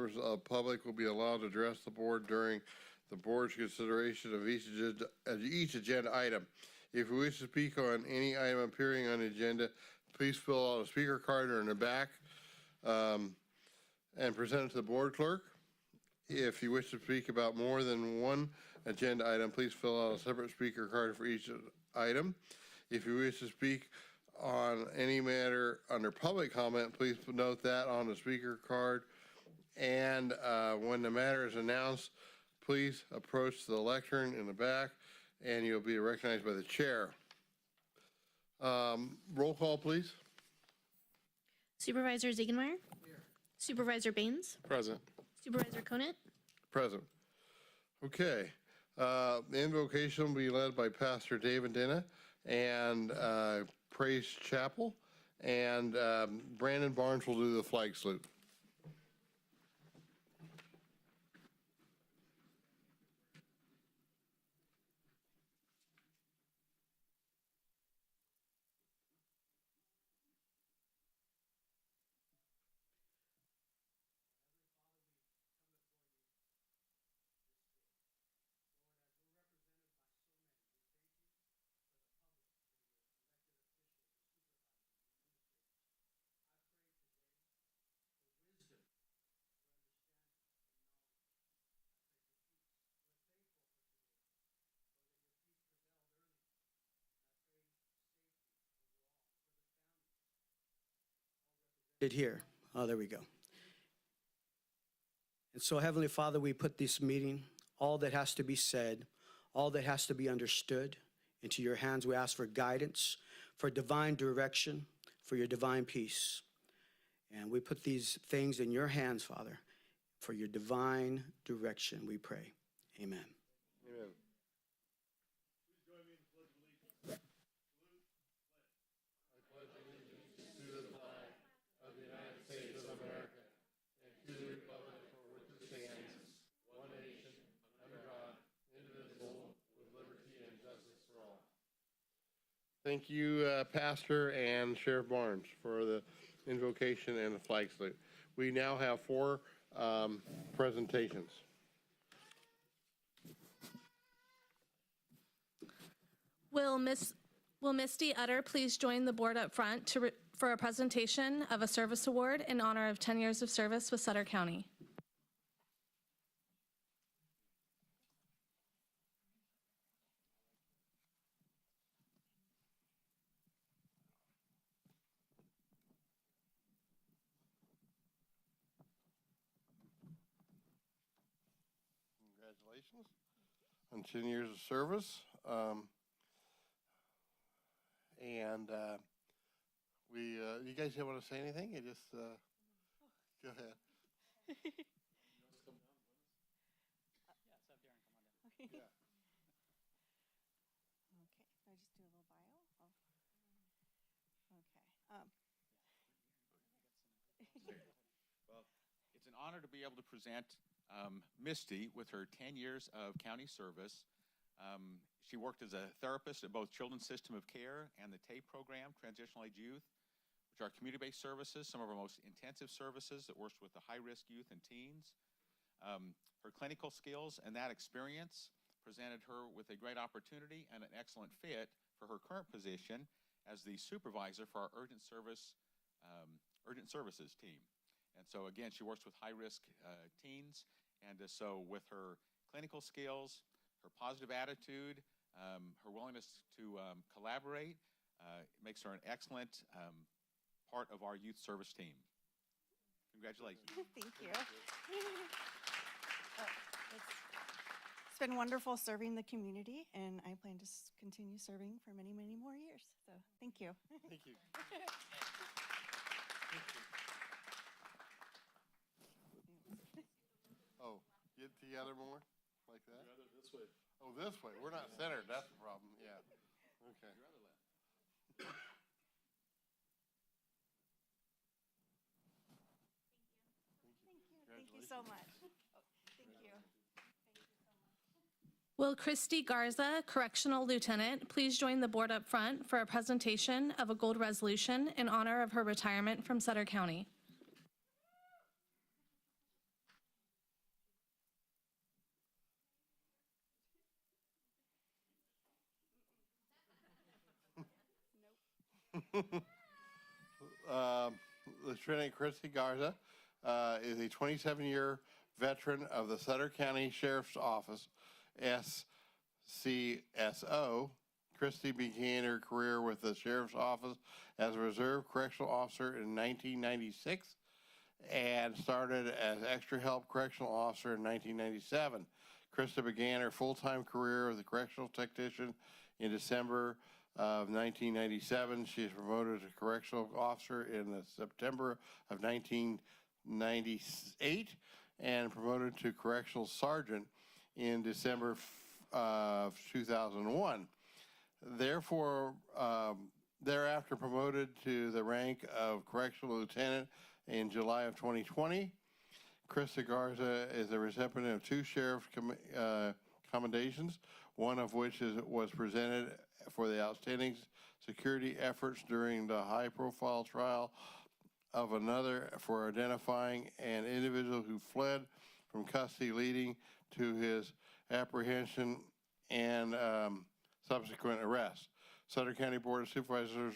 members of the public will be allowed to address the board during the board's consideration of each agenda item. If you wish to speak on any item appearing on the agenda, please fill out a speaker card or in the back and present it to the board clerk. If you wish to speak about more than one agenda item, please fill out a separate speaker card for each item. If you wish to speak on any matter under public comment, please note that on the speaker card. And when the matter is announced, please approach the lectern in the back and you'll be recognized by the chair. Roll call, please. Supervisor Ziegenmeier? Here. Supervisor Baines? Present. Supervisor Conant? Present. Okay. The invocation will be led by Pastor David Dina and Praise Chapel. And Brandon Barnes will do the flag salute. Here. Oh, there we go. And so, Heavenly Father, we put this meeting, all that has to be said, all that has to be understood, into your hands. We ask for guidance, for divine direction, for your divine peace. And we put these things in your hands, Father, for your divine direction, we pray. Amen. Amen. Thank you, Pastor and Sheriff Barnes, for the invocation and the flag salute. We now have 4 presentations. Will Misty Utter please join the board up front for a presentation of a service award in honor of 10 years of service with Sutter County? Congratulations on 10 years of service. You guys want to say anything? You just go ahead. Okay, I just do a little bio. Okay. Well, it's an honor to be able to present Misty with her 10 years of county service. She worked as a therapist at both Children's System of Care and the TAPE program, Transitional Age Youth, which are community-based services, some of our most intensive services that works with the high-risk youth and teens. Her clinical skills and that experience presented her with a great opportunity and an excellent fit for her current position as the supervisor for our urgent services team. And so again, she works with high-risk teens, and so with her clinical skills, her positive attitude, her willingness to collaborate, makes her an excellent part of our youth service team. Congratulations. Thank you. It's been wonderful serving the community, and I plan to continue serving for many, many more years. So thank you. Thank you. Oh, get together more like that? This way. Oh, this way. We're not centered. That's the problem. Yeah. Okay. Thank you so much. Thank you. Will Christy Garza, Correctional Lieutenant, please join the board up front for a presentation of a gold resolution in honor of her retirement from Sutter County? Lieutenant Christy Garza is a 27-year veteran of the Sutter County Sheriff's Office, SCSO. Christy began her career with the Sheriff's Office as a Reserve Correctional Officer in 1996 and started as Extra Help Correctional Officer in 1997. Krista began her full-time career as a correctional technician in December of 1997. She is promoted to correctional officer in the September of 1998 and promoted to correctional sergeant in December of 2001. Therefore, thereafter promoted to the rank of correctional lieutenant in July of 2020. Krista Garza is the recipient of 2 sheriff commendations, one of which was presented for the outstanding security efforts during the high-profile trial of another for identifying an individual who fled from custody, leading to his apprehension and subsequent arrest. Sutter County Board of Supervisors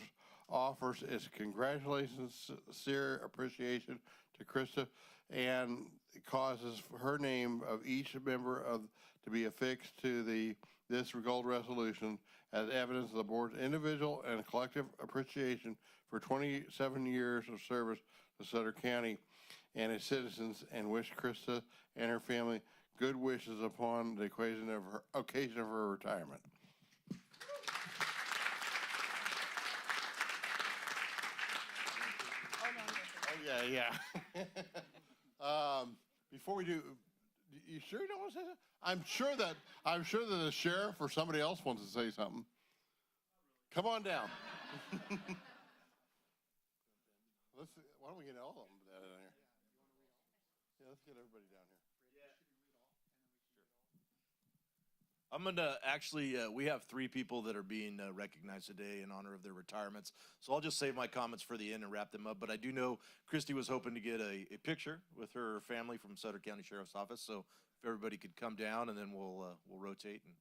offers its congratulations, sincere appreciation to Krista, and causes her name of each member to be affixed to this gold resolution as evidence of the board's individual and collective appreciation for 27 years of service to Sutter County and its citizens, and wish Krista and her family good wishes upon the occasion of her retirement. Yeah. Before we do, you sure you don't want to say that? I'm sure that the sheriff or somebody else wants to say something. Come on down. Why don't we get all of them down here? Yeah, let's get everybody down here. I'm gonna actually, we have 3 people that are being recognized today in honor of their retirements. So I'll just save my comments for the end and wrap them up. But I do know Christy was hoping to get a picture with her family from Sutter County Sheriff's Office. So if everybody could come down, and then we'll rotate. And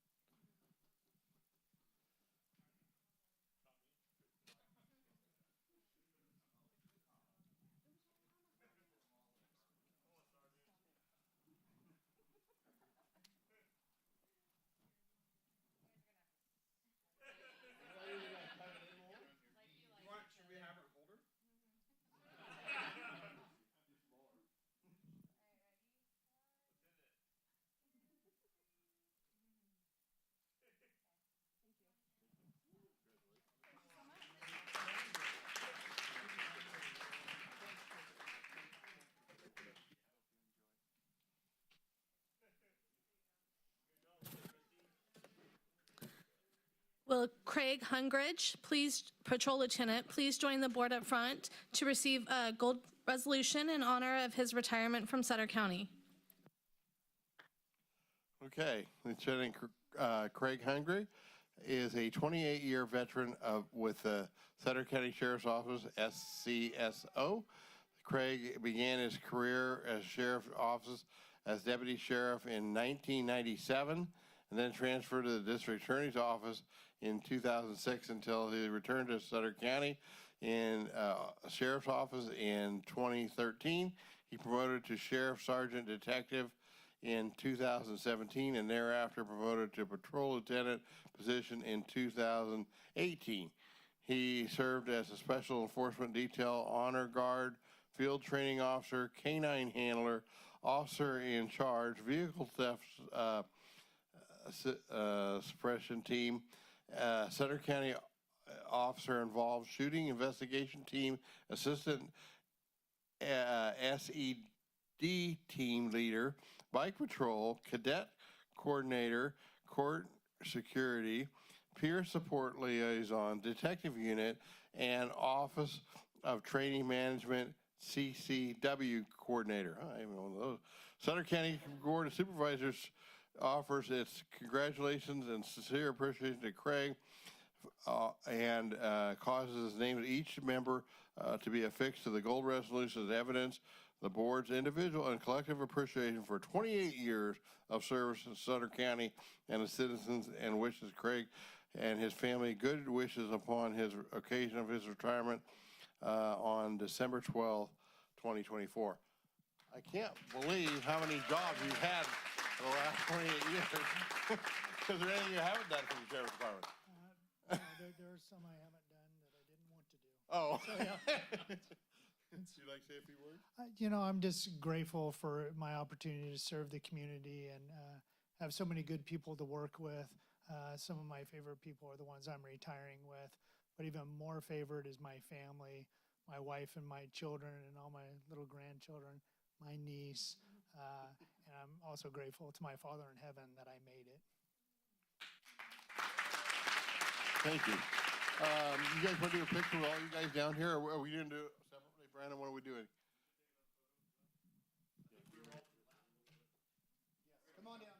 Will Craig Hungridge, Patrol Lieutenant, please join the board up front to receive a gold resolution in honor of his retirement from Sutter County. Okay, Lieutenant Craig Hungry is a 28-year veteran with the Sutter County Sheriff's Office, SCSO. Craig began his career as Sheriff's Office as Deputy Sheriff in 1997, and then transferred to the District Attorney's Office in 2006 until he returned to Sutter County in Sheriff's Office in 2013. He promoted to Sheriff Sergeant Detective in 2017, and thereafter promoted to Patrol Lieutenant position in 2018. He served as a Special Enforcement Detail Honor Guard, Field Training Officer, Canine Handler, Officer in Charge, Vehicle Theft Suppression Team, Sutter County Officer Involved Shooting Investigation Team, Assistant SED Team Leader, Bike Patrol, Cadet Coordinator, Court Security, Peer Support Liaison, Detective Unit, and Office of Training Management, CCW Coordinator. I am one of those. Sutter County Board of Supervisors offers its congratulations and sincere appreciation to Craig and causes the name of each member to be affixed to the gold resolution as evidence the board's individual and collective appreciation for 28 years of service in Sutter County and the citizens, and wishes Craig and his family good wishes upon his occasion of his retirement on December 12th, 2024. I can't believe how many jobs you've had for the last 28 years. Is there anything you haven't done for the Sheriff's Department? There are some I haven't done that I didn't want to do. Oh. So, yeah. Would you like to say a few words? I'm just grateful for my opportunity to serve the community and have so many good people to work with. Some of my favorite people are the ones I'm retiring with, but even more favorite is my family, my wife and my children and all my little grandchildren, my niece. And I'm also grateful to my Father in heaven that I made it. Thank you. You guys want to do a picture with all you guys down here, or are we going to do it separately? Brandon, what are we doing? Come on down.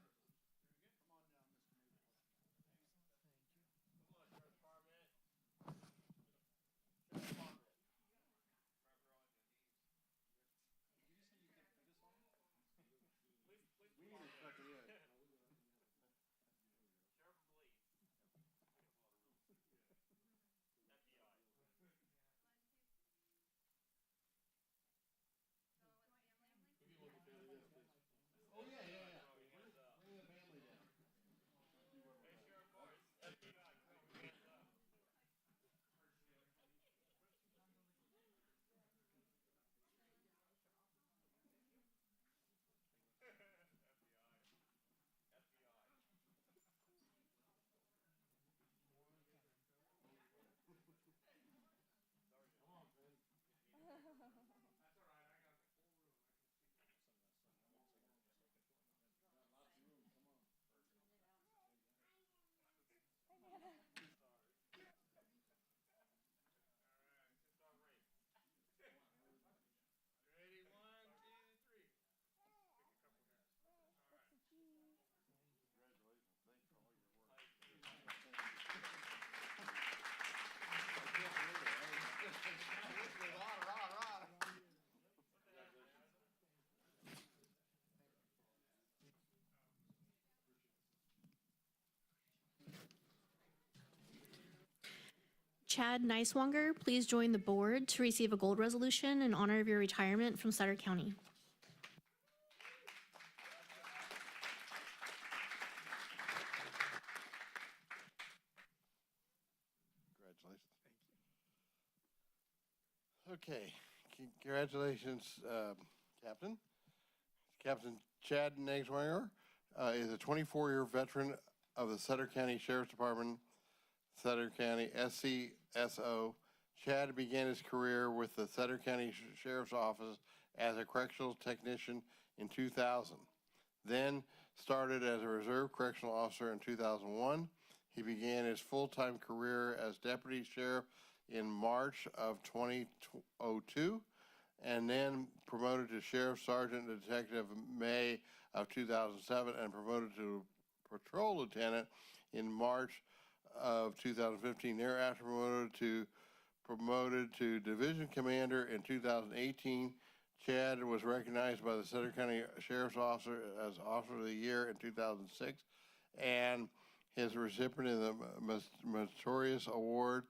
Chad Neiswanger, please join the board to receive a gold resolution in honor of your retirement from Sutter County. Congratulations. Okay, congratulations, Captain. Captain Chad Negswanger is a 24-year veteran of the Sutter County Sheriff's Department, Sutter County SCSO. Chad began his career with the Sutter County Sheriff's Office as a correctional technician in 2000. Then started as a reserve correctional officer in 2001. He began his full-time career as deputy sheriff in March of 2002, and then promoted to sheriff sergeant detective May of 2007, and promoted to patrol lieutenant in March of 2015. Thereafter promoted to division commander in 2018. Chad was recognized by the Sutter County Sheriff's Officer as Officer of the Year in 2006, and his recipient of the Meritorious Award,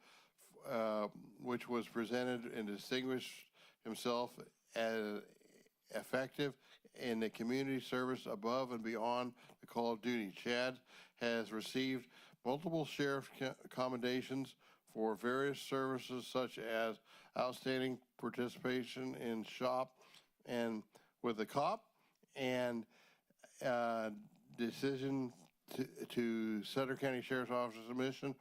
which was presented and distinguished himself as effective in the community service above and beyond the call of duty. Chad has received multiple sheriff commendations for various services, such as outstanding participation in SHOP and with the cop, and decision to Sutter County Sheriff's Office's mission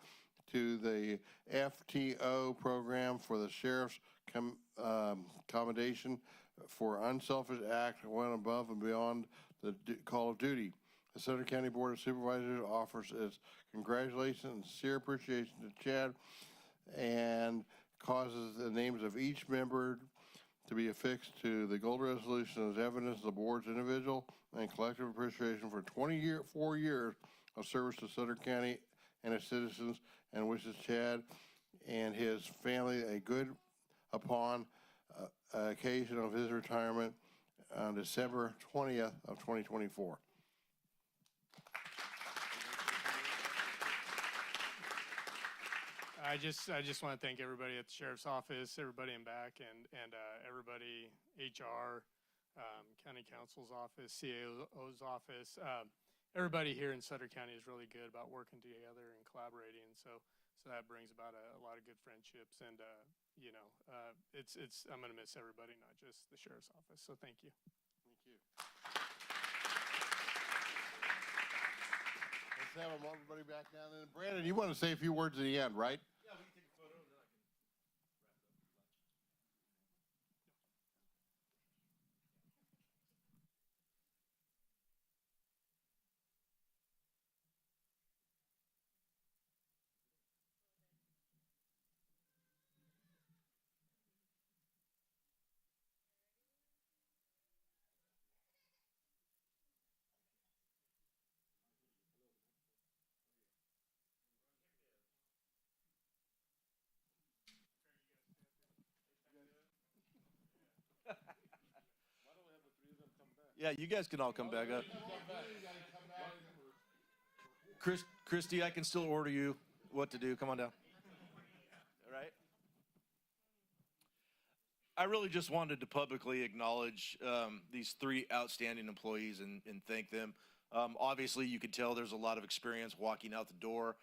to the FTO program for the sheriff's commendation for unselfish act went above and beyond the call of duty. The Sutter County Board of Supervisors offers its congratulations and sincere appreciation to Chad, and causes the names of each member to be affixed to the gold resolution as evidence of the board's individual and collective appreciation for 4 years of service to Sutter County and its citizens, and wishes Chad and his family a good upon occasion of his retirement on December 20th of 2024. I just want to thank everybody at the sheriff's office, everybody in back, and everybody, HR, county counsel's office, CAO's office. Everybody here in Sutter County is really good about working together and collaborating. So that brings about a lot of good friendships. And I'm going to miss everybody, not just the sheriff's office. So thank you. Thank you. Let's have everybody back down. And Brandon, you want to say a few words at the end, right? Yeah, we can take a photo and then I can wrap it up. Yeah, you guys can all come back up. Christy, I can still order you what to do. Come on down. All right. I really just wanted to publicly acknowledge these three outstanding employees and thank them. Obviously, you can tell there's a lot of experience walking out the door.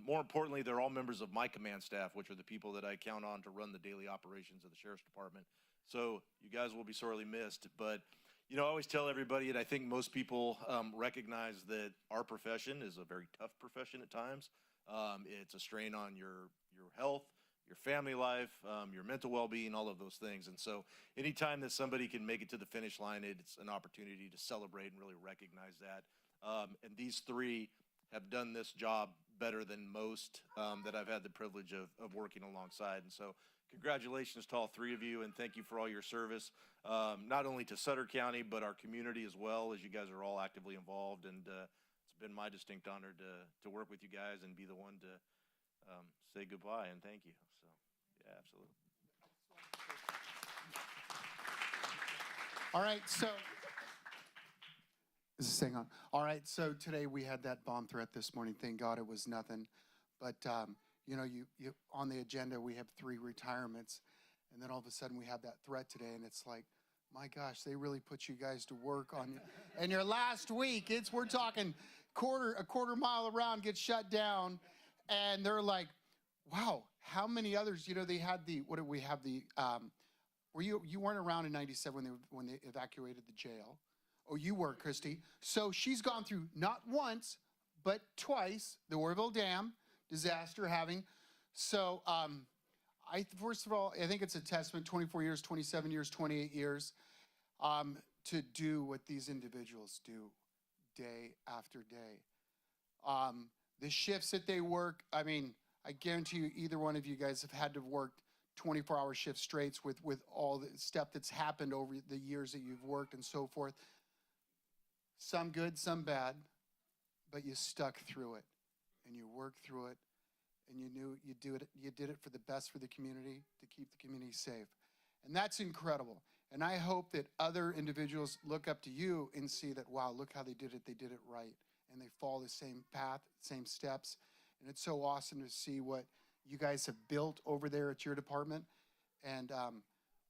More importantly, they're all members of my command staff, which are the people that I count on to run the daily operations of the Sheriff's Department. So you guys will be sorely missed. But, you know, I always tell everybody, and I think most people recognize that our profession is a very tough profession at times. It's a strain on your health, your family life, your mental well-being, all of those things. And so anytime that somebody can make it to the finish line, it's an opportunity to celebrate and really recognize that. And these three have done this job better than most that I've had the privilege of working alongside. And so congratulations to all three of you, and thank you for all your service, not only to Sutter County, but our community as well, as you guys are all actively involved. And it's been my distinct honor to work with you guys and be the one to say goodbye and thank you. So, yeah, absolutely. All right, so is this thing on? All right, so today we had that bomb threat this morning. Thank God it was nothing. But you know, you on the agenda we have 3 retirements, and then all of a sudden we have that threat today, and it's like, my gosh, they really put you guys to work on it. And your last week, we're talking a quarter mile around gets shut down, and they're like, wow, how many others? You know, they had what did we have were you weren't around in '97 when they evacuated the jail? Oh, you were, Christy. So she's gone through not once, but twice the Orville Dam disaster having. So first of all, I think it's a testament, 24 years, 27 years, 28 years, to do what these individuals do day after day. The shifts that they work, I mean, I guarantee you either one of you guys have had to work 24-hour shift straights with all the stuff that's happened over the years that you've worked and so forth. Some good, some bad, but you stuck through it and you worked through it, and you knew you did it for the best for the community, to keep the community safe. And that's incredible. And I hope that other individuals look up to you and see that, wow, look how they did it right. And they follow the same path, same steps. And it's so awesome to see what you guys have built over there at your department. And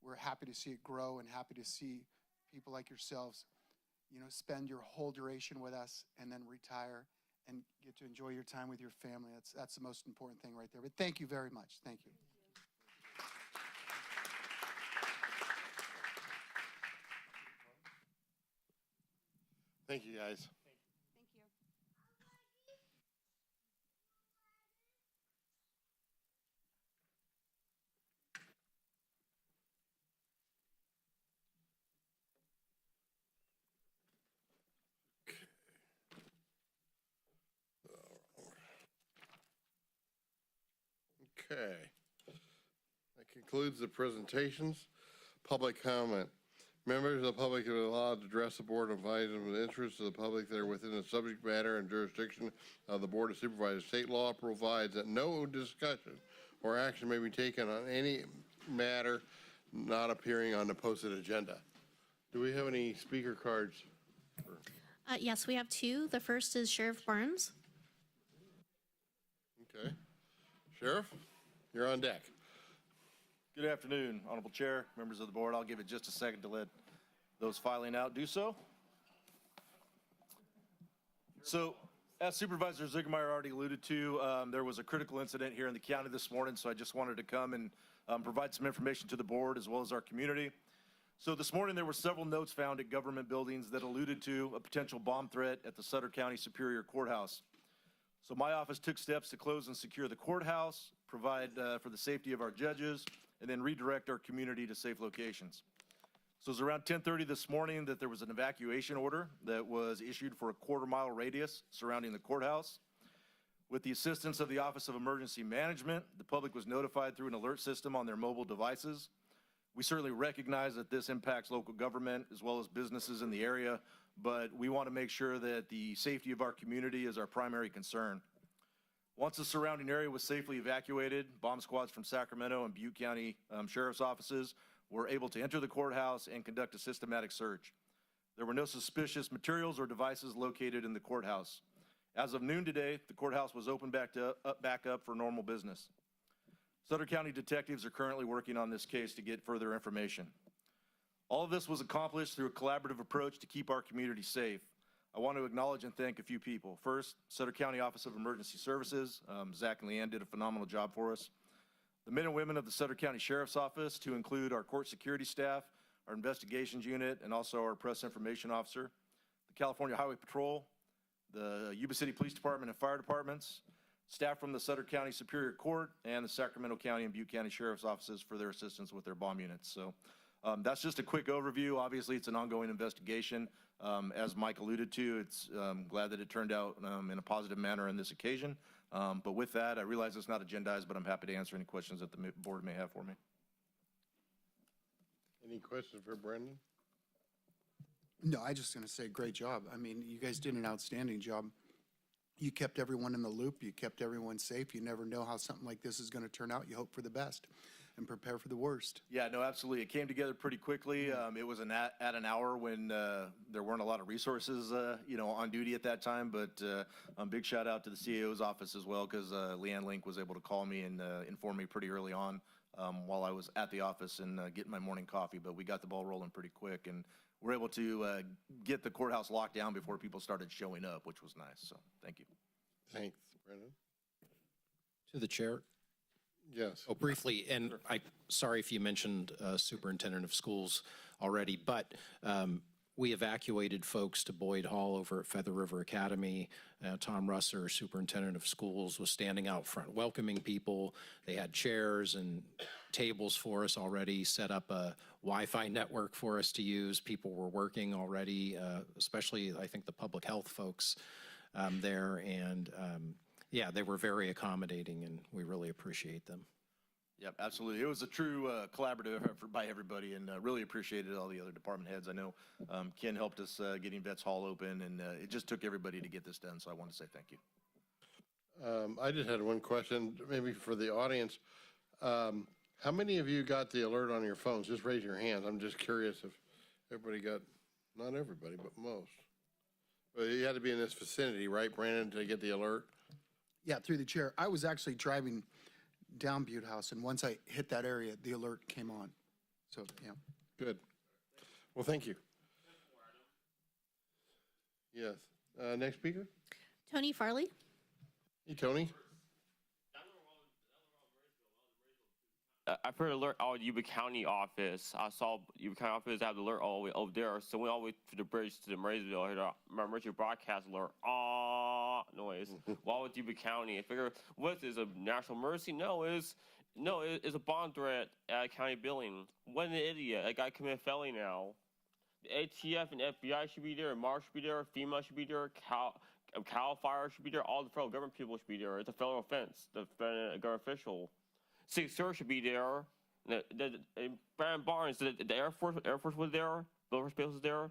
we're happy to see it grow, and happy to see people like yourselves, you know, spend your whole duration with us and then retire and get to enjoy your time with your family. That's the most important thing right there. But thank you very much. Thank you. Thank you, guys. Thank you. Okay. That concludes the presentations. Public comment. Members of the public are allowed to address the board and advise them of the interests of the public that are within the subject matter and jurisdiction of the Board of Supervisors. State law provides that no discussion or action may be taken on any matter not appearing on the posted agenda. Do we have any speaker cards? Yes, we have 2. The first is Sheriff Barnes. Okay. Sheriff, you're on deck. Good afternoon, Honorable Chair, members of the board. I'll give it just a second to let those filing out do so. So, as Supervisor Zigmeyer already alluded to, there was a critical incident here in the county this morning, so I just wanted to come and provide some information to the board as well as our community. So this morning there were several notes found at government buildings that alluded to a potential bomb threat at the Sutter County Superior Courthouse. So my office took steps to close and secure the courthouse, provide for the safety of our judges, and then redirect our community to safe locations. So it was around 10:30 this morning that there was an evacuation order that was issued for a quarter-mile radius surrounding the courthouse. With the assistance of the Office of Emergency Management, the public was notified through an alert system on their mobile devices. We certainly recognize that this impacts local government as well as businesses in the area, but we want to make sure that the safety of our community is our primary concern. Once the surrounding area was safely evacuated, bomb squads from Sacramento and Butte County Sheriff's offices were able to enter the courthouse and conduct a systematic search. There were no suspicious materials or devices located in the courthouse. As of noon today, the courthouse was opened back up for normal business. Sutter County detectives are currently working on this case to get further information. All of this was accomplished through a collaborative approach to keep our community safe. I want to acknowledge and thank a few people. First, Sutter County Office of Emergency Services. Zach and Leanne did a phenomenal job for us. The men and women of the Sutter County Sheriff's Office, to include our court security staff, our investigations unit, and also our press information officer. The California Highway Patrol, the Yuba City Police Department and Fire Departments, staff from the Sutter County Superior Court, and the Sacramento County and Butte County Sheriff's Offices for their assistance with their bomb units. So that's just a quick overview. Obviously, it's an ongoing investigation. As Mike alluded to, it's glad that it turned out in a positive manner on this occasion. But with that, I realize it's not agendized, but I'm happy to answer any questions that the board may have for me. Any questions for Brendan? No, I just going to say great job. I mean, you guys did an outstanding job. You kept everyone in the loop. You kept everyone safe. You never know how something like this is going to turn out. You hope for the best and prepare for the worst. Yeah, no, absolutely. It came together pretty quickly. It was at an hour when there weren't a lot of resources, on duty at that time. But big shout out to the CAO's office as well, because Leanne Link was able to call me and inform me pretty early on while I was at the office and getting my morning coffee. But we got the ball rolling pretty quick, and we're able to get the courthouse locked down before people started showing up, which was nice. So thank you. Thanks, Brendan. To the chair. Yes. Oh, briefly, and sorry if you mentioned superintendent of schools already, but we evacuated folks to Boyd Hall over at Feather River Academy. Tom Russer, superintendent of schools, was standing out front welcoming people. They had chairs and tables for us already, set up a Wi-Fi network for us to use. People were working already, especially I think the public health folks there, and yeah, they were very accommodating, and we really appreciate them. Yep, absolutely. It was a true collaborative effort by everybody, and really appreciated all the other department heads. I know Ken helped us getting Vets Hall open, and it just took everybody to get this done, so I want to say thank you. I just had one question, maybe for the audience. How many of you got the alert on your phones? Just raise your hands. I'm just curious if everybody got, not everybody, but most. But you had to be in this vicinity, right, Brandon, to get the alert? Yeah, through the chair. I was actually driving down Butte House, and once I hit that area, the alert came on. So, yeah. Good. Well, thank you. Yes. Next speaker? Tony Farley. Hey, Tony. I put an alert out at Yuba County office. I saw Yuba County office have the alert all the way over there. So we went all the way to the bridge to the Marysville. I heard my emergency broadcast alert. Noise. Why with Yuba County? I figure, what is a national emergency? No, it's a bomb threat at a county building. What an idiot. That guy committed felony now. The ATF and FBI should be there. Mars should be there. FEMA should be there. Cal Fire should be there. All the federal government people should be there. It's a federal offense. The government official. Six Sir should be there. Brandon Barnes, the Air Force was there. Bill Space was there.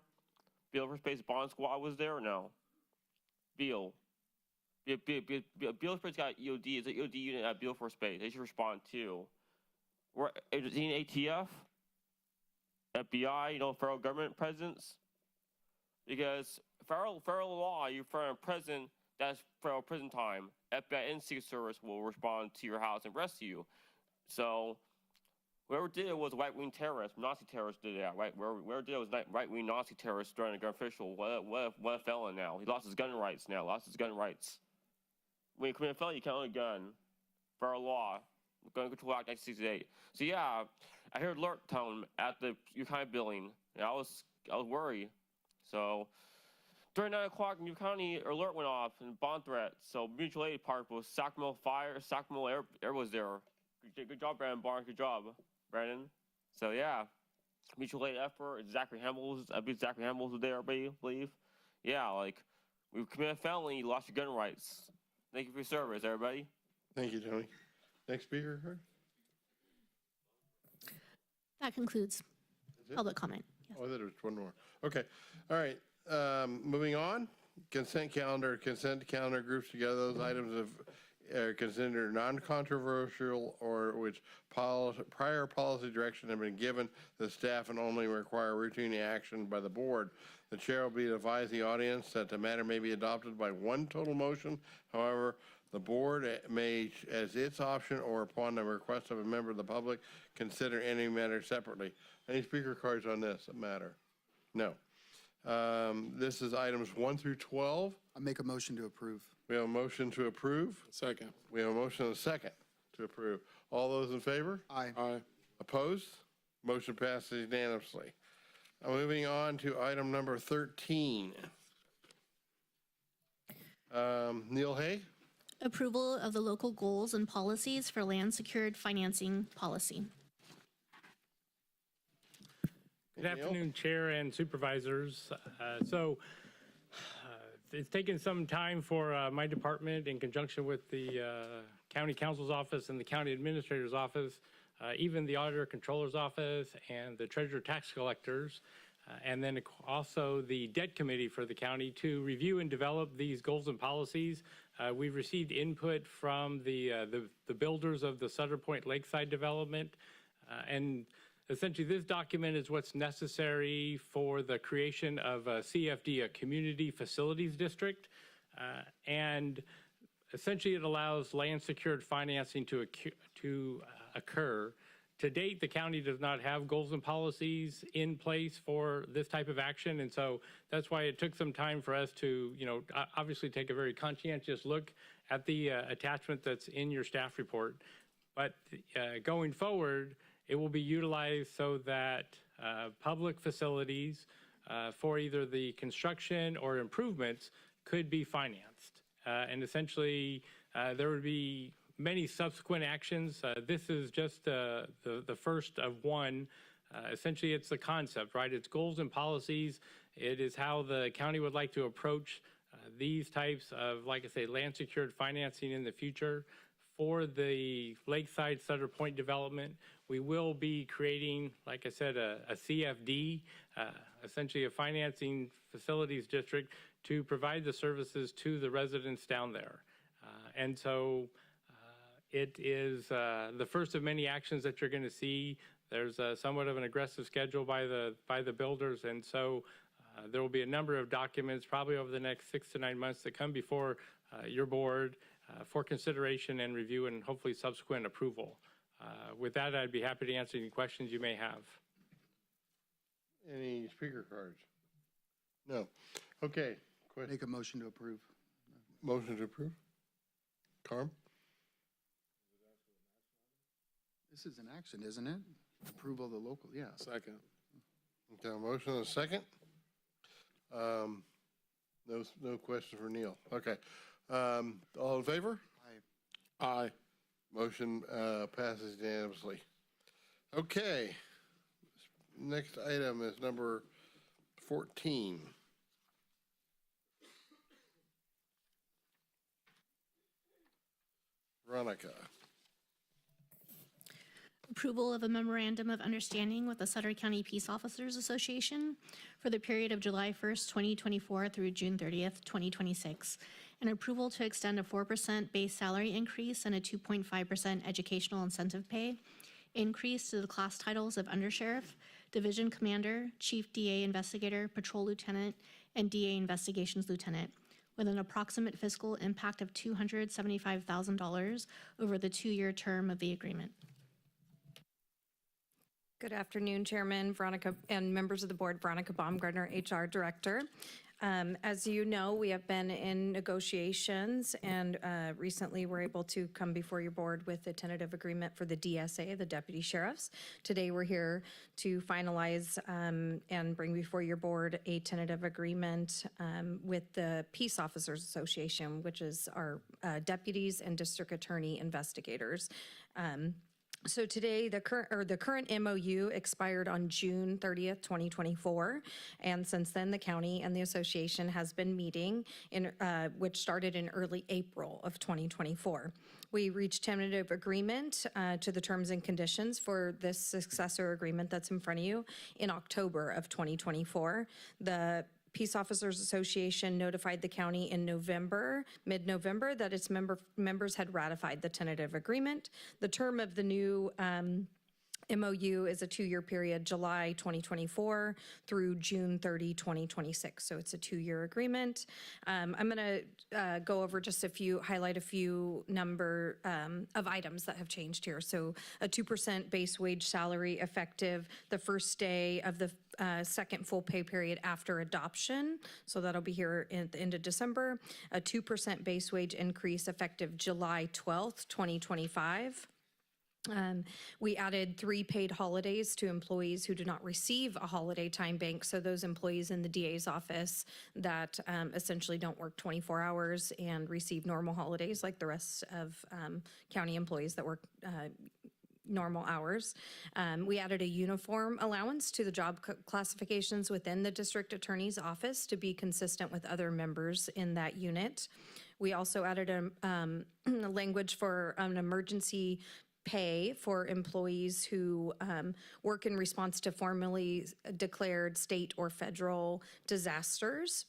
Bill Space Bond Squad was there. No. Bill Space got EOD. It's an EOD unit at Bill Force Space. They should respond too. We're ATF, FBI, federal government presence. Because federal law, you're federal president That's federal prison time. FBI and Secret Service will respond to your house and rescue you. So whoever did it was right-wing terrorists. Nazi terrorists did that, right? Whoever did it was right-wing Nazi terrorists during a gun official. What a felon now. He lost his gun rights now. When you commit a felony, you can't own a gun. Federal law. Gun Control Act 1968. So yeah, I heard alert tone at your County building, and I was worried. So during 9 o'clock, New County alert went off and bomb threat. So mutual aid part was Sacramento Fire, Sacramento Air was there. Good job, Brandon Barnes. Good job, Brandon. So yeah, mutual aid effort. Zachary Hamels, I believe Zachary Hamels was there, I believe. Yeah, like we committed a felony, you lost your gun rights. Thank you for your service, everybody. Thank you, Tony. Next speaker, Kurt? That concludes it? public comment. Yes. Oh, there was one more. Okay. All right. Moving on. Consent calendar. Consent calendar groups together those items of are considered non-controversial or which prior policy direction have been given to the staff and only require routine action by the board. The chair will be to advise the audience that the matter may be adopted by one total motion. However, the board may, as its option or upon the request of a member of the public, consider any matter separately. Any speaker cards on this matter? No. This is items 1 through 12. I make a motion to approve. We have a motion to approve. Second. We have a motion and a second to approve. All those in favor? Aye. Aye. Opposed? Motion passes unanimously. Moving on to item number 13. Neil Hay? Approval of the local goals and policies for land secured financing policy. Good afternoon, Chair and Supervisors. It's taken some time for my department, in conjunction with the County Counsel's Office and the County Administrator's Office, even the Auditor Controller's Office and the Treasurer Tax Collectors, and then also the Debt Committee for the county to review and develop these goals and policies. We've received input from the builders of the Sutter Point Lakeside development, and essentially this document is what's necessary for the creation of a CFD, a Community Facilities District, and essentially it allows land secured financing to occur. To date, the county does not have goals and policies in place for this type of action, and so that's why it took some time for us to, obviously take a very conscientious look at the attachment that's in your staff report. But going forward, it will be utilized so that public facilities for either the construction or improvements could be financed. And essentially, there would be many subsequent actions. This is just the first of one. Essentially, it's the concept, right? It's goals and policies. It is how the county would like to approach these types of, like I say, land secured financing in the future. For the Lakeside Sutter Point development, we will be creating, like I said, a CFD, essentially a financing facilities district to provide the services to the residents down there. And so it is the first of many actions that you're going to see. There's somewhat of an aggressive schedule by the builders, and so there will be a number of documents probably over the next 6 to 9 months that come before your board for consideration and review and hopefully subsequent approval. With that, I'd be happy to answer any questions you may have. Any speaker cards? No. Okay. Make a motion to approve. Motion to approve. Carm? This is an action, isn't it? Approval of the local, yeah. Second. Okay, a motion and a second. No question for Neil. Okay. All in favor? Aye. Aye. Motion passes unanimously. Okay. Next item is number 14. Veronica. Approval of a memorandum of understanding with the Sutter County Peace Officers Association for the period of July 1st, 2024 through June 30th, 2026. And approval to extend a 4% base salary increase and a 2.5% educational incentive pay increase to the class titles of Undersheriff, Division Commander, Chief DA Investigator, Patrol Lieutenant, and DA Investigations Lieutenant, with an approximate fiscal impact of $275,000 over the 2-year term of the agreement. Good afternoon, Chairman Veronica and members of the board. Veronica Baumgartner, HR Director. As you know, we have been in negotiations and recently were able to come before your board with a tentative agreement for the DSA, the Deputy Sheriffs. Today, we're here to finalize and bring before your board a tentative agreement with the Peace Officers Association, which is our deputies and district attorney investigators. So today, the current MOU expired on June 30th, 2024, and since then, the county and the association has been meeting, which started in early April of 2024. We reached tentative agreement to the terms and conditions for this successor agreement that's in front of you in October of 2024. The Peace Officers Association notified the county in mid-November, that its members had ratified the tentative agreement. The term of the new MOU is a 2-year period, July 2024 through June 30, 2026. So it's a 2-year agreement. I'm going to go over just highlight a few number of items that have changed here. So a 2% base wage salary effective the first day of the second full pay period after adoption. So that'll be here at the end of December. A 2% base wage increase effective July 12th, 2025. We added 3 paid holidays to employees who do not receive a holiday time bank. So those employees in the DA's office that essentially don't work 24 hours and receive normal holidays like the rest of county employees that work normal hours. We added a uniform allowance to the job classifications within the district attorney's office to be consistent with other members in that unit. We also added a language for an emergency pay for employees who work in response to formally declared state or federal disasters.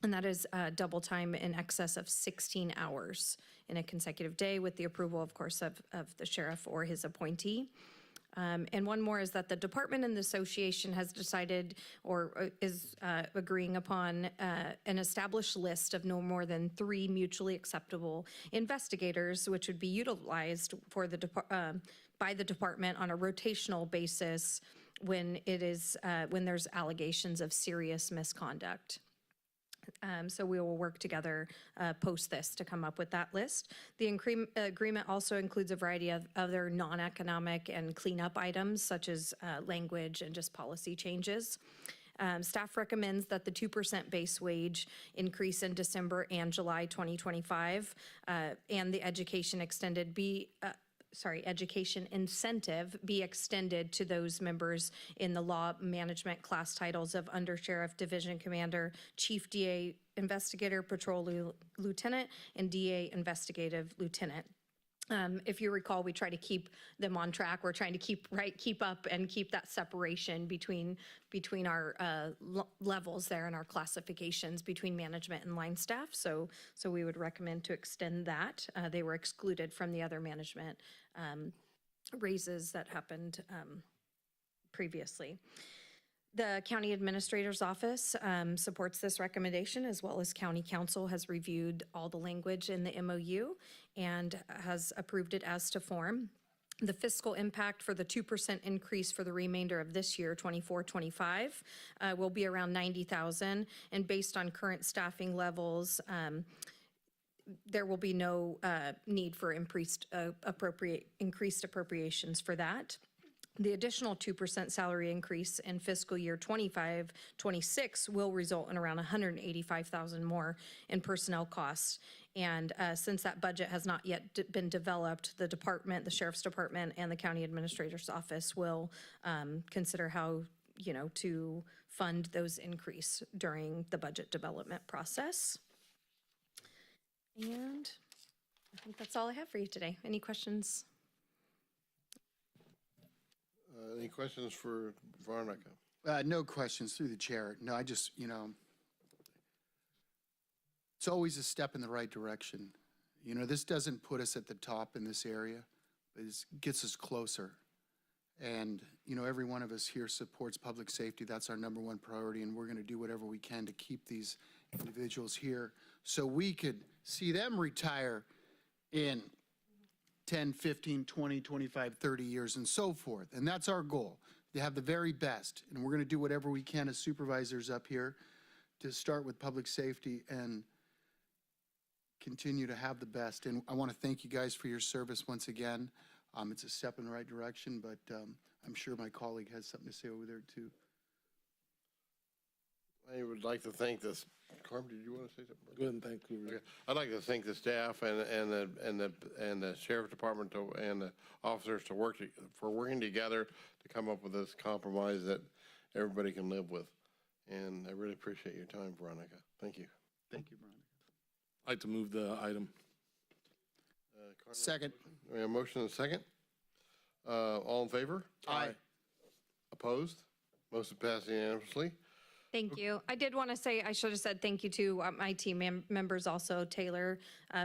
And that is double time in excess of 16 hours in a consecutive day with the approval, of course, of the sheriff or his appointee. And one more is that the department and the association has decided or is agreeing upon an established list of no more than 3 mutually acceptable investigators, which would be utilized for by the department on a rotational basis when when there's allegations of serious misconduct. So we will work together post this to come up with that list. The agreement also includes a variety of other non-economic and cleanup items, such as language and just policy changes. Staff recommends that the 2% base wage increase in December and July 2025 and the education incentive be extended to those members in the law management class titles of Undersheriff, Division Commander, Chief DA Investigator, Patrol Lieutenant, and DA Investigative Lieutenant. If you recall, we try to keep them on track. We're trying to keep up and keep that separation between our levels there and our classifications between management and line staff. So we would recommend to extend that. They were excluded from the other management raises that happened previously. The county administrator's office supports this recommendation, as well as county council has reviewed all the language in the MOU and has approved it as to form. The fiscal impact for the 2% increase for the remainder of this year, 24-25, will be around $90,000, and based on current staffing levels, there will be no need for increased appropriations for that. The additional 2% salary increase in fiscal year 25-26 will result in around $185,000 more in personnel costs. And since that budget has not yet been developed, the department, the sheriff's department, and the county administrator's office will consider how to fund those increase during the budget development process. And I think that's all I have for you today. Any questions? Any questions for Veronica? No questions through the chair. No, I just, it's always a step in the right direction. This doesn't put us at the top in this area, but it gets us closer. And, every one of us here supports public safety. That's our #1 priority, and we're going to do whatever we can to keep these individuals here so we could see them retire in 10, 15, 20, 25, 30 years and so forth. And that's our goal, to have the very best. And we're going to do whatever we can as supervisors up here to start with public safety and continue to have the best. And I want to thank you guys for your service once again. It's a step in the right direction, but I'm sure my colleague has something to say over there too. I would like to thank this. Carm, did you want to say something? Go ahead and thank you. Okay. I'd like to thank the staff and the sheriff's department and the officers for working together to come up with this compromise that everybody can live with. And I really appreciate your time, Veronica. Thank you. Thank you, Veronica. I'd like to move the item. Second. We have a motion and a second. All in favor? Aye. Opposed? Motion passed unanimously. Thank you. I did want to say, I should have said thank you to my team members also, Taylor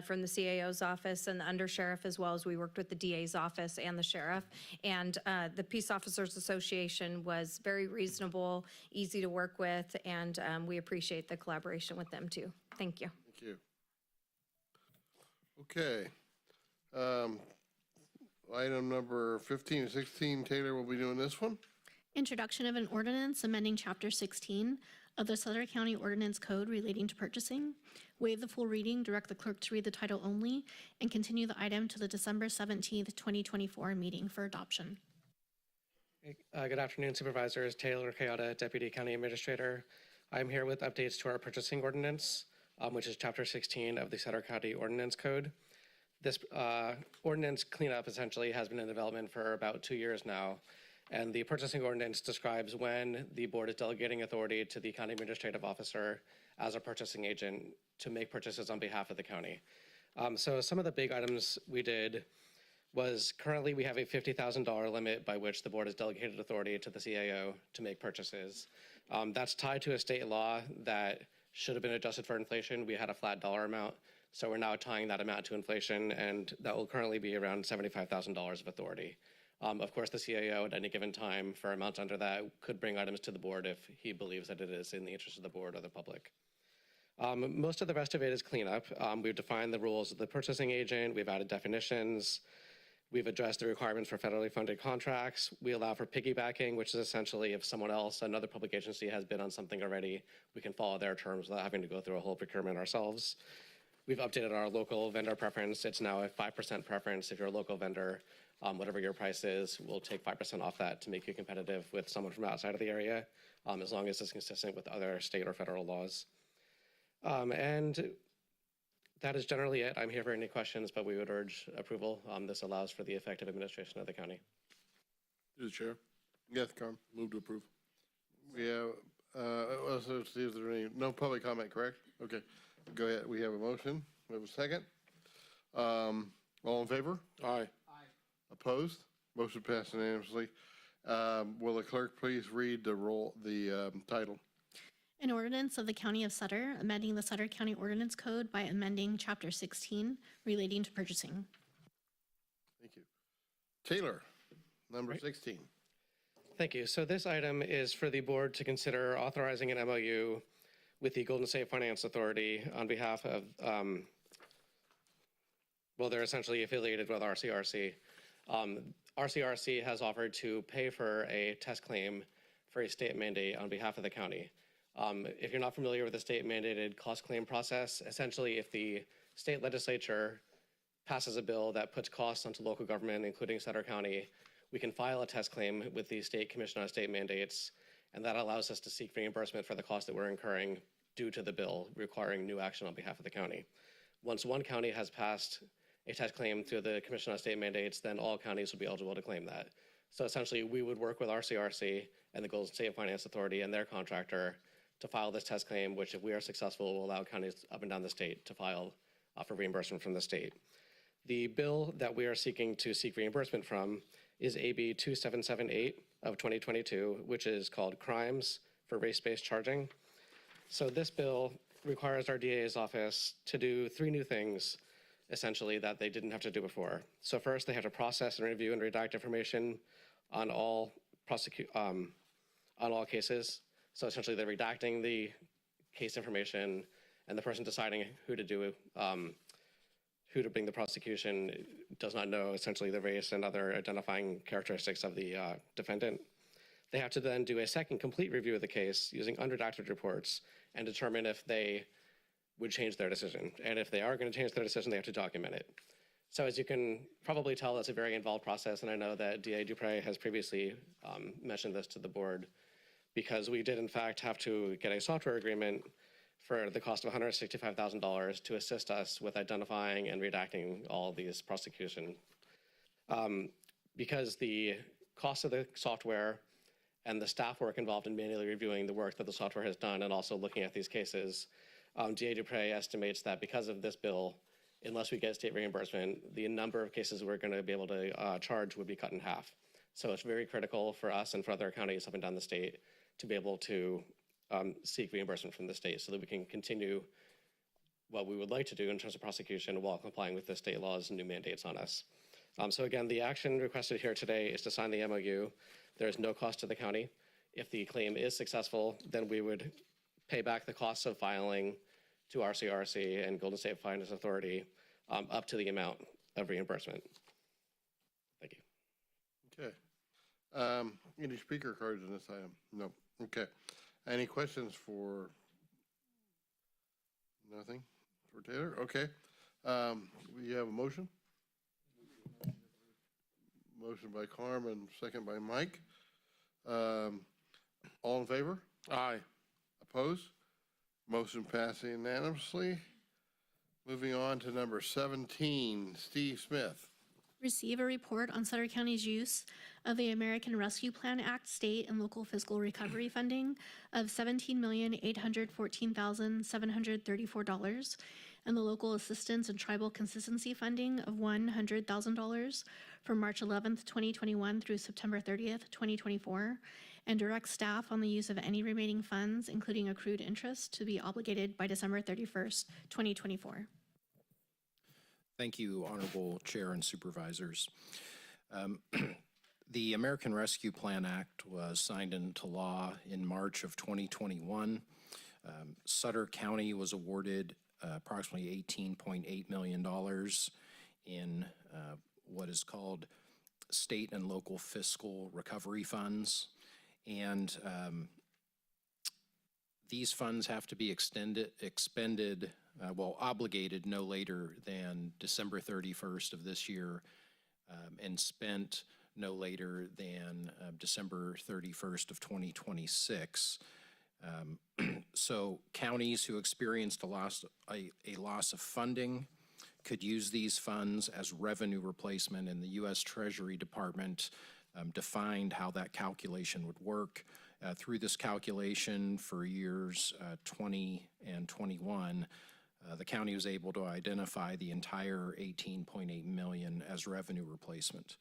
from the CAO's office and the undersheriff, as well as we worked with the DA's office and the sheriff. And the Peace Officers Association was very reasonable, easy to work with, and we appreciate the collaboration with them too. Thank you. Thank you. Okay. Item number 15 and 16, Taylor will be doing this one. Introduction of an ordinance amending Chapter 16 of the Sutter County Ordinance Code relating to purchasing, waive the full reading, direct the clerk to read the title only, and continue the item to the December 17th, 2024 meeting for adoption. Good afternoon, Supervisors. Taylor Kayada, Deputy County Administrator. I'm here with updates to our purchasing ordinance, which is Chapter 16 of the Sutter County Ordinance Code. This ordinance cleanup essentially has been in development for about 2 years now. And the purchasing ordinance describes when the board is delegating authority to the county administrative officer as a purchasing agent to make purchases on behalf of the county. So some of the big items we did was currently we have a $50,000 limit by which the board has delegated authority to the CAO to make purchases. That's tied to a state law that should have been adjusted for inflation. We had a flat dollar amount, so we're now tying that amount to inflation, and that will currently be around $75,000 of authority. Of course, the CAO at any given time for amounts under that could bring items to the board if he believes that it is in the interest of the board or the public. Most of the rest of it is cleanup. We've defined the rules of the purchasing agent. We've added definitions. We've addressed the requirements for federally funded contracts. We allow for piggybacking, which is essentially if someone else, another public agency has bid on something already, we can follow their terms without having to go through a whole procurement ourselves. We've updated our local vendor preference. It's now a 5% preference if you're a local vendor. Whatever your price is, we'll take 5% off that to make you competitive with someone from outside of the area, as long as it's consistent with other state or federal laws. And that is generally it. I'm here for any questions, but we would urge approval. This allows for the effective administration of the county. Through the chair. Yes, Carm. Move to approve. We have, let's see if there's no public comment, correct? Okay, go ahead. We have a motion. We have a second. All in favor? Aye. Opposed? Motion passed unanimously. Will the clerk please read the title? An ordinance of the County of Sutter amending the Sutter County Ordinance Code by amending Chapter 16 relating to purchasing. Thank you. Taylor, number 16. Thank you. So this item is for the board to consider authorizing an MOU with the Golden State Finance Authority on behalf of, well, they're essentially affiliated with RCRC. RCRC has offered to pay for a test claim for a state mandate on behalf of the county. If you're not familiar with the state mandated cost claim process, essentially if the state legislature passes a bill that puts costs onto local government, including Sutter County, we can file a test claim with the State Commission on State Mandates, and that allows us to seek reimbursement for the cost that we're incurring due to the bill requiring new action on behalf of the county. Once one county has passed a test claim through the Commission on State Mandates, then all counties will be eligible to claim that. So essentially, we would work with RCRC and the Golden State Finance Authority and their contractor to file this test claim, which if we are successful, will allow counties up and down the state to file for reimbursement from the state. The bill that we are seeking to seek reimbursement from is AB 2778 of 2022, which is called Crimes for Race-Based Charging. So this bill requires our DA's office to do 3 new things, essentially, that they didn't have to do before. So first, they have to process and review and redact information on all cases. So essentially, they're redacting the case information, and the person deciding who to bring the prosecution does not know essentially the race and other identifying characteristics of the defendant. They have to then do a second complete review of the case using unredacted reports and determine if they would change their decision. And if they are going to change their decision, they have to document it. So as you can probably tell, it's a very involved process, and I know that DA Dupre has previously mentioned this to the board, because we did in fact have to get a software agreement for the cost of $165,000 to assist us with identifying and redacting all these prosecution. Because the cost of the software and the staff work involved in manually reviewing the work that the software has done and also looking at these cases, DA Dupre estimates that because of this bill, unless we get state reimbursement, the number of cases we're going to be able to charge would be cut in half. So it's very critical for us and for other counties up and down the state to be able to seek reimbursement from the state so that we can continue what we would like to do in terms of prosecution while complying with the state laws and new mandates on us. So again, the action requested here today is to sign the MOU. There is no cost to the county. If the claim is successful, then we would pay back the costs of filing to RCRC and Golden State Finance Authority up to the amount of reimbursement. Thank you. Okay. Any speaker cards in this item? No. Okay. Any questions for? Nothing for Taylor? Okay. We have a motion. Motion by Carmen, second by Mike. All in favor? Aye. Opposed? Motion passing unanimously. Moving on to number 17, Steve Smith. Receive a report on Sutter County's use of the American Rescue Plan Act state and local fiscal recovery funding of $17,814,734 and the local assistance and tribal consistency funding of $100,000 from March 11th, 2021 through September 30th, 2024, and direct staff on the use of any remaining funds, including accrued interest, to be obligated by December 31st, 2024. Thank you, Honorable Chair and Supervisors. The American Rescue Plan Act was signed into law in March of 2021. Sutter County was awarded approximately $18.8 million in what is called state and local fiscal recovery funds. And these funds have to be obligated no later than December 31st of this year and spent no later than December 31st of 2026. So counties who experienced a loss of funding could use these funds as revenue replacement, and the U.S. Treasury Department defined how that calculation would work. Through this calculation for years 20 and 21, the county was able to identify the entire $18.8 million as revenue replacement.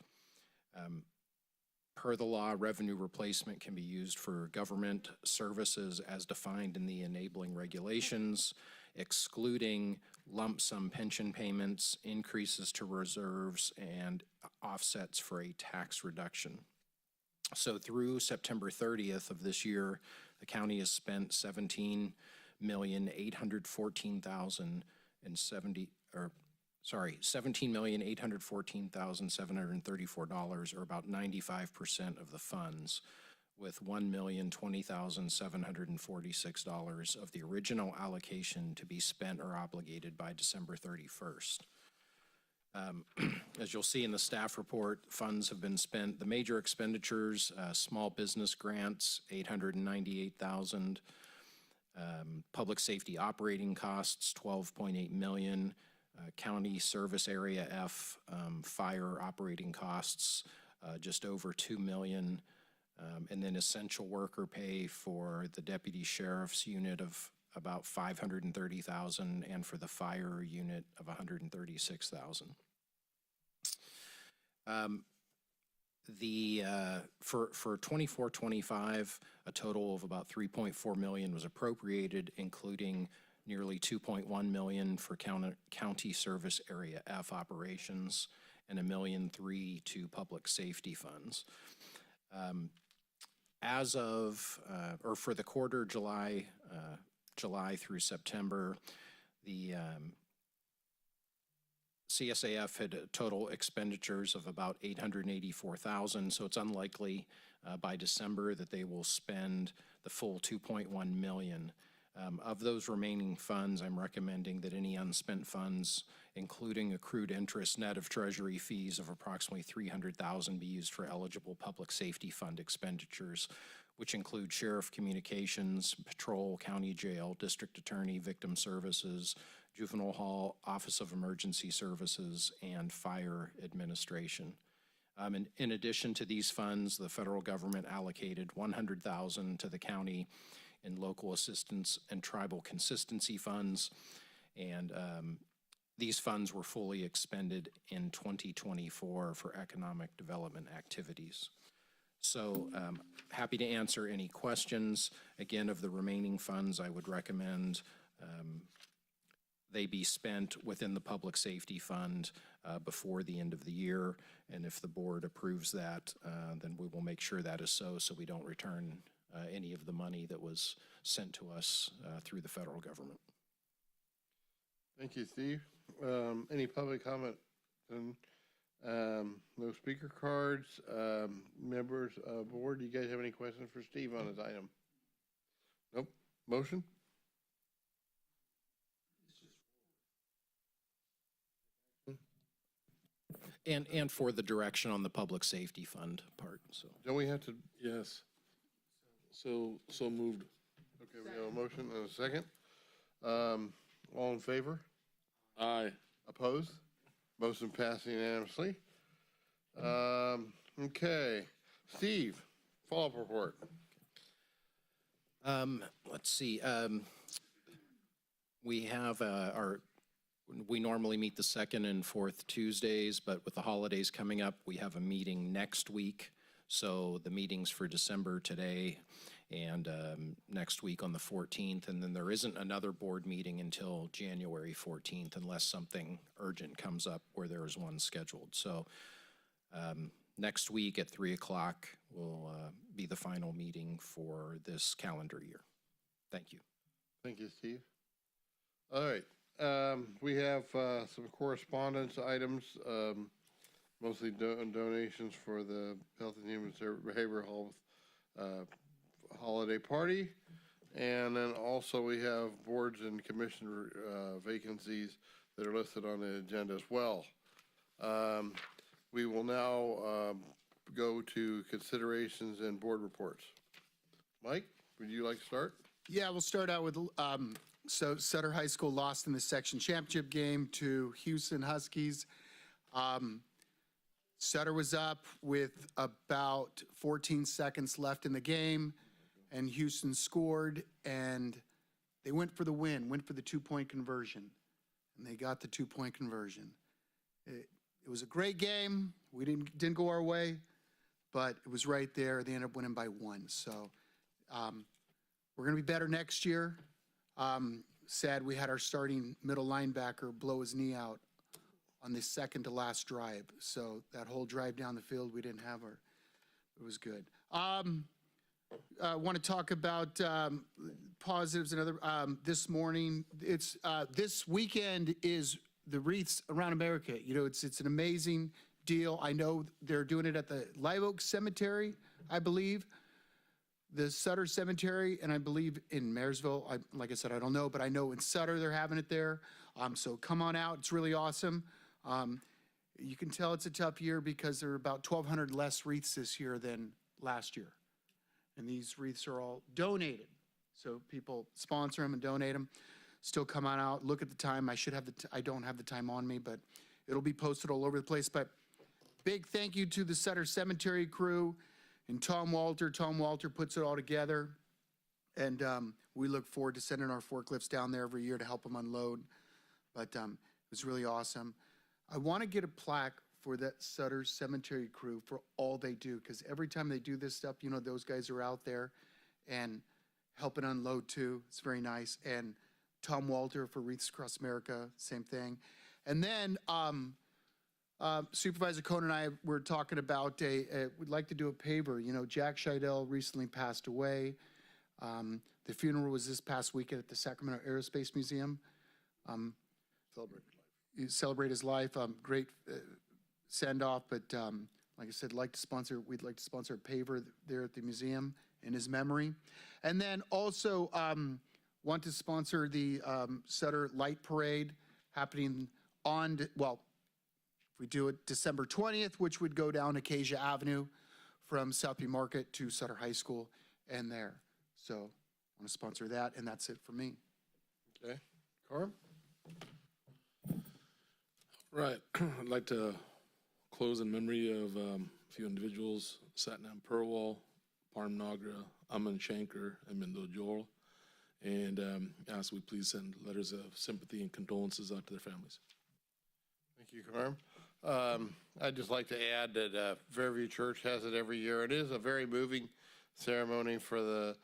Per the law, revenue replacement can be used for government services as defined in the enabling regulations, excluding lump sum pension payments, increases to reserves, and offsets for a tax reduction. So through September 30th of this year, the county has spent $17,814,734, or about 95% of the funds, with $1,020,746 of the original allocation to be spent or obligated by December 31st. As you'll see in the staff report, funds have been spent. The major expenditures, small business grants, $898,000, public safety operating costs, $12.8 million, county service area F, fire operating costs, just over $2 million, and then essential worker pay for the deputy sheriff's unit of about $530,000, and for the fire unit of $136,000. For 24-25, a total of about $3.4 million was appropriated, including nearly $2.1 million for county service area F operations and $1.3 million to public safety funds. For the quarter July July through September. The CSAF had total expenditures of about $884,000, so it's unlikely by December that they will spend the full $2.1 million. Of those remaining funds, I'm recommending that any unspent funds, including accrued interest net of treasury fees of approximately $300,000, be used for eligible public safety fund expenditures, which include sheriff communications, patrol, county jail, district attorney, victim services, juvenile hall, Office of Emergency Services, and fire administration. In addition to these funds, the federal government allocated $100,000 to the county in local assistance and tribal consistency funds, and these funds were fully expended in 2024 for economic development activities. So happy to answer any questions. Again, of the remaining funds, I would recommend they be spent within the public safety fund before the end of the year. And if the board approves that, then we will make sure that is so we don't return any of the money that was sent to us through the federal government. Thank you, Steve. Any public comment? And, no speaker cards. Members of board, do you guys have any questions for Steve on his item? Nope. Motion? And for the direction on the public safety fund part, so. Don't we have to? Yes. So moved. Okay, we have a motion and a second. All in favor? Aye. Opposed? Motion passed unanimously. Okay. Steve, follow-up report. Let's see. We have we normally meet the second and fourth Tuesdays, but with the holidays coming up, we have a meeting next week. So the meeting's for December today and next week on the 14th. And then there isn't another board meeting until January 14th unless something urgent comes up where there is one scheduled. So next week at 3 o'clock will be the final meeting for this calendar year. Thank you. Thank you, Steve. All right. We have some correspondence items, mostly donations for the Health and Human Behavioral Health holiday party. And then also we have boards and commission vacancies that are listed on the agenda as well. We will now go to considerations and board reports. Mike, would you like to start? Yeah, we'll start out with, so Sutter High School lost in the section championship game to Houston Huskies. Sutter was up with about 14 seconds left in the game, and Houston scored, and they went for the win, went for the 2-point conversion, and they got the 2-point conversion. It was a great game. We didn't go our way, but it was right there. They ended up winning by 1. So we're going to be better next year. Sad we had our starting middle linebacker blow his knee out on the second to last drive. So that whole drive down the field, we didn't have our, it was good. I want to talk about positives and other, this morning, it's, this weekend is the Wreaths Around America. You know, it's an amazing deal. I know they're doing it at the Live Oak Cemetery, I believe. The Sutter Cemetery, and I believe in Marysville. Like I said, I don't know, but I know in Sutter they're having it there. So come on out. It's really awesome. You can tell it's a tough year because there are about 1,200 less wreaths this year than last year. And these wreaths are all donated. So people sponsor them and donate them. Still come on out. Look at the time. I should have I don't have the time on me, but it'll be posted all over the place. But big thank you to the Sutter Cemetery crew. And Tom Walter puts it all together. And we look forward to sending our forklifts down there every year to help them unload. But it was really awesome. I want to get a plaque for that Sutter Cemetery crew for all they do. Because every time they do this stuff, you know, those guys are out there and helping unload too. It's very nice. And Tom Walter for Wreaths Across America, same thing. And then Supervisor Cohn and I were talking about we'd like to do a paver. You know, Jack Scheidel recently passed away. The funeral was this past weekend at the Sacramento Aerospace Museum. Celebrate. Celebrate his life. Great send off, but like I said, we'd like to sponsor a paver there at the museum in his memory. And then also want to sponsor the Sutter Light Parade happening if we do it December 20th, which would go down Acacia Avenue from Southview Market to Sutter High School and there. So I want to sponsor that, and that's it for me. Okay. Carm? Right. I'd like to close in memory of a few individuals: Satnam Purwal, Parm Nagra, Aman Shankar, and Mindo Joel. And ask we please send letters of sympathy and condolences out to their families. Thank you, Carm. I'd just like to add that Fairview Church has it every year. It is a very moving ceremony for the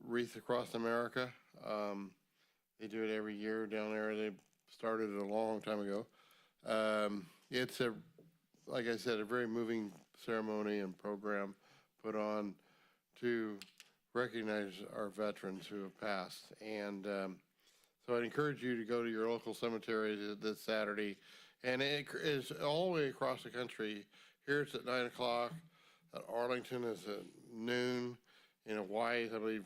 Wreath Across America. They do it every year down there. They started it a long time ago. It's like I said, a very moving ceremony and program put on to recognize our veterans who have passed. And so I'd encourage you to go to your local cemetery this Saturday. And it is all the way across the country. Here it's at 9 o'clock. At Arlington is at noon. In Hawaii, I believe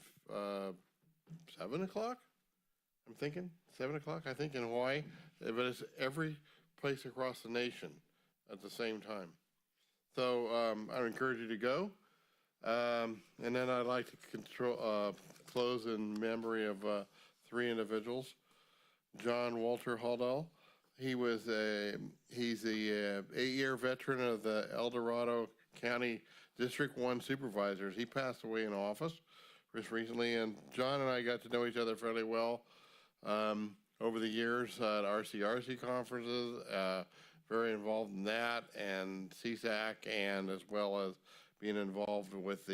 7 o'clock. I'm thinking 7 o'clock, I think, in Hawaii. But it's every place across the nation at the same time. So I would encourage you to go. And then I'd like to close in memory of 3 individuals. John Walter Haldell. He's the 8-year veteran of the El Dorado County District 1 Supervisors. He passed away in office just recently, and John and I got to know each other fairly well over the years at RCRC conferences, very involved in that, and CSAC, and as well as being involved with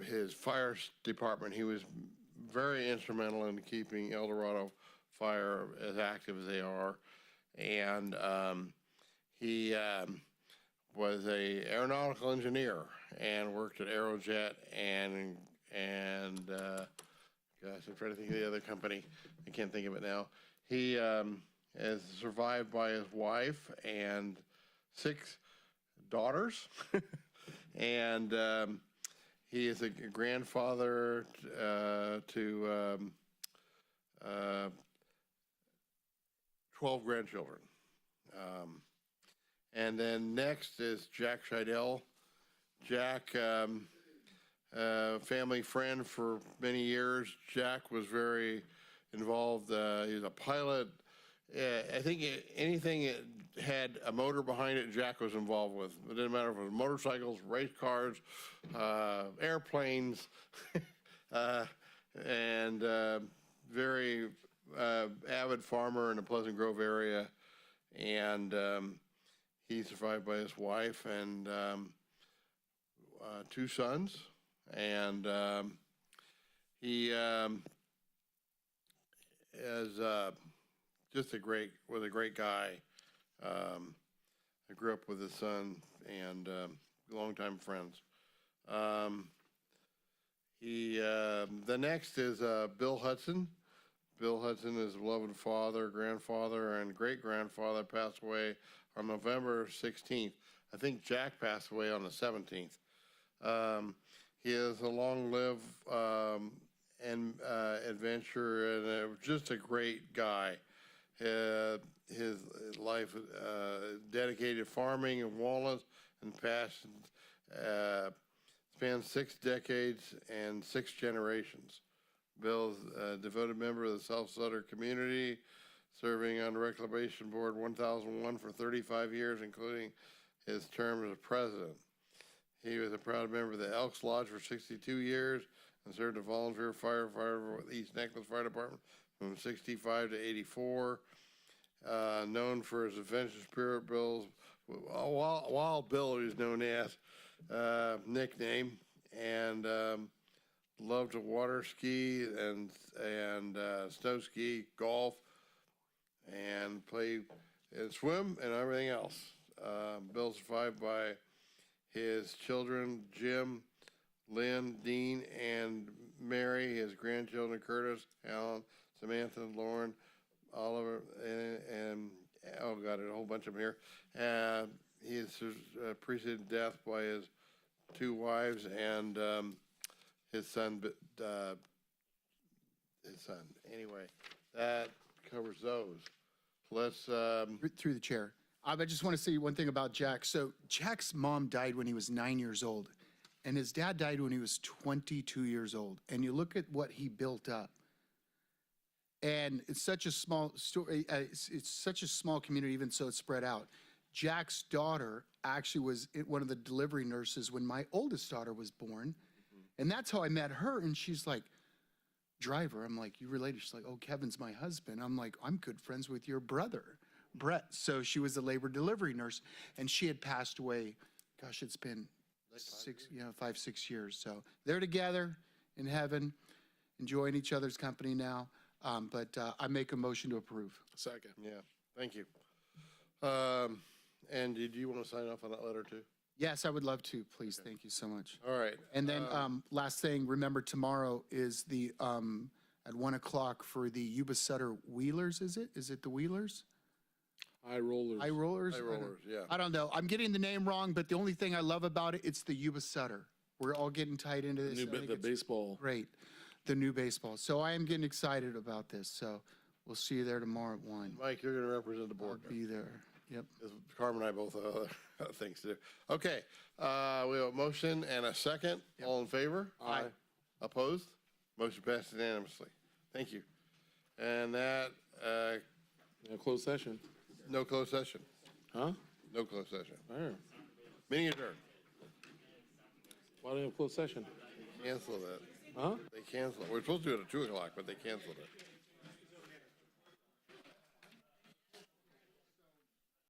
his fire department. He was very instrumental in keeping El Dorado Fire as active as they are, and he was a aeronautical engineer and worked at Aerojet and gosh, I'm trying to think of the other company. I can't think of it now. He is survived by his wife and 6 daughters, and he is a grandfather to 12 grandchildren. And then next is Jack Scheidel. Jack, family friend for many years. Jack was very involved. He was a pilot. I think anything that had a motor behind it, Jack was involved with. It didn't matter if it was motorcycles, race cars, airplanes, and very avid farmer in the Pleasant Grove area. And he's survived by his wife and 2 sons. And he is just a great guy. I grew up with his son and longtime friends. The next is Bill Hudson. Bill Hudson is beloved father, grandfather, and great-grandfather, passed away on November 16th. I think Jack passed away on the 17th. He is a long-lived adventure and just a great guy. His life dedicated farming in Wallace and passion spans 6 decades and 6 generations. Bill's a devoted member of the South Sutter community, serving on the Reclamation Board 1001 for 35 years, including his term as president. He was a proud member of the Elks Lodge for 62 years and served as a volunteer firefighter with East Necklace Fire Department from 65 to 84. Known for his adventure spirit, Wild Bill, he's known as nickname, and loved to water ski and snow ski, golf, and play and swim and everything else. Bill's survived by his children, Jim, Lynn, Dean, and Mary, his grandchildren, Curtis, Alan, Samantha, Lauren, Oliver, and oh God, a whole bunch of them here. He is preceded death by his 2 wives and his son. Anyway, that covers those. Let's. Through the chair. I just want to say one thing about Jack. So Jack's mom died when he was 9 years old, and his dad died when he was 22 years old. And you look at what he built up. And it's such a small story. It's such a small community, even so it's spread out. Jack's daughter actually was one of the delivery nurses when my oldest daughter was born. And that's how I met her. And she's like, Driver. I'm like, you related? She's like, oh, Kevin's my husband. I'm like, I'm good friends with your brother, Brett. So she was a labor delivery nurse, and she had passed away. Gosh, it's been 5, 6 years. So they're together in heaven, enjoying each other's company now. But I make a motion to approve. Second. Yeah, thank you. And did you want to sign off on that letter too? Yes, I would love to, please. Okay. Thank you so much. All right. And then last thing, remember tomorrow is the, at 1 o'clock for the Yuba Sutter Wheelers, is it? Is it the Wheelers? High Rollers. High Rollers? High Rollers, yeah. I don't know. I'm getting the name wrong, but the only thing I love about it, it's the Yuba Sutter. We're all getting tied into this. The baseball. Great. The new baseball. So I am getting excited about this. So we'll see you there tomorrow at 1. Mike, you're going to represent the board. I'll be there. Yep. Carmen and I both have other things to do. Okay, we have a motion and a second. Yep. All in favor? Aye. Opposed? Motion passed unanimously. Thank you. And that, No closed session. no closed session. Huh? No closed session. Where? Meeting adjourned. Why do you have closed session? Cancel that. Huh? They canceled it. We're supposed to do it at 2 o'clock, but they canceled it.